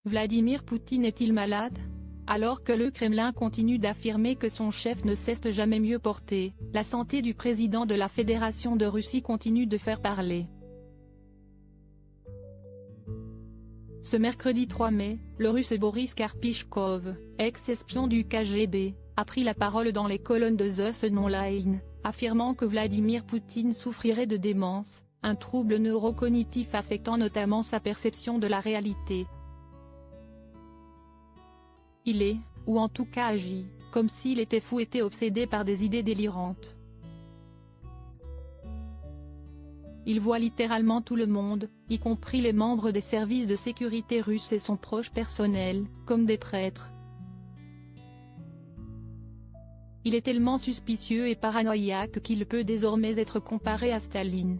Vladimir Poutine est-il malade? Alors que le Kremlin continue d'affirmer que son chef ne cesse jamais mieux porté, la santé du président de la Fédération de Russie continue de faire parler. Ce mercredi 3 mai, le Russe Boris Karpichkov, ex-espion du KGB, a pris la parole dans les colonnes de The Sun Online, affirmant que Vladimir Poutine souffrirait de démence, un trouble neurocognitif affectant notamment sa perception de la réalité. Il est, ou en tout cas agit, comme s'il était fou, était obsédé par des idées délirantes. Il voit littéralement tout le monde, y compris les membres des services de sécurité russes et son proche personnel, comme des traîtres. Il est tellement suspicieux et paranoïaque qu'il peut désormais être comparé à Staline.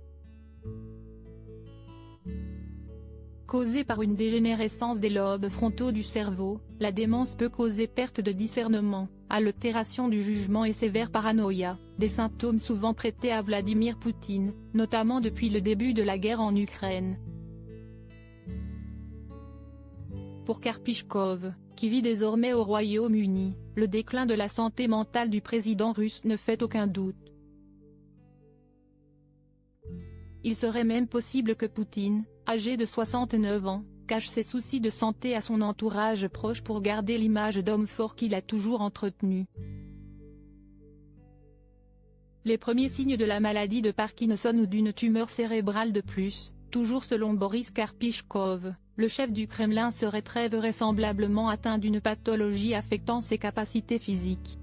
Causée par une dégénérescence des lobes frontaux du cerveau, la démence peut causer perte de discernement, altération du jugement et sévère paranoïa, des symptômes souvent prêtés à Vladimir Poutine, notamment depuis le début de la guerre en Ukraine. Pour Karpichkov, qui vit désormais au Royaume-Uni, le déclin de la santé mentale du président russe ne fait aucun doute. Il serait même possible que Poutine, âgé de 69 ans, cache ses soucis de santé à son entourage proche pour garder l'image d'homme fort qu'il a toujours entretenue. Les premiers signes de la maladie de Parkinson ou d'une tumeur cérébrale de plus, toujours selon Boris Karpichkov, le chef du Kremlin serait très vraisemblablement atteint d'une pathologie affectant ses capacités physiques.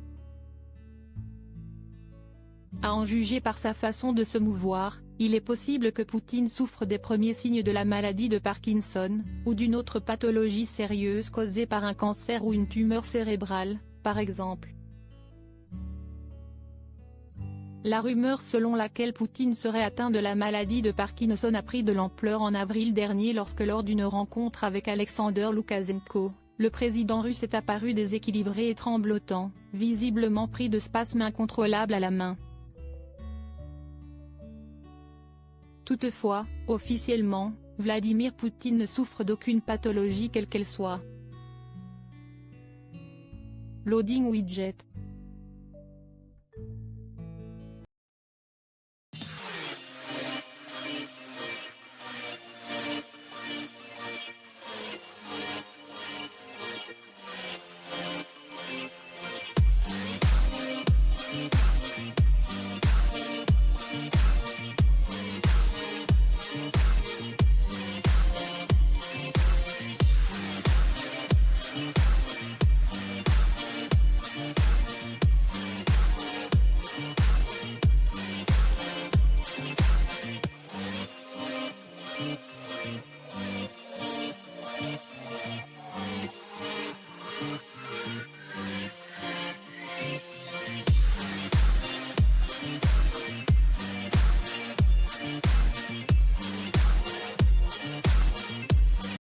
À en juger par sa façon de se mouvoir, il est possible que Poutine souffre des premiers signes de la maladie de Parkinson, ou d'une autre pathologie sérieuse causée par un cancer ou une tumeur cérébrale, par exemple. La rumeur selon laquelle Poutine serait atteint de la maladie de Parkinson a pris de l'ampleur en avril dernier lorsque lors d'une rencontre avec Alexander Loukachenko, le président russe est apparu déséquilibré et tremblotant, visiblement pris de spasmes incontrôlables à la main. Toutefois, officiellement, Vladimir Poutine ne souffre d'aucune pathologie quelle qu'elle soit. Loading widget.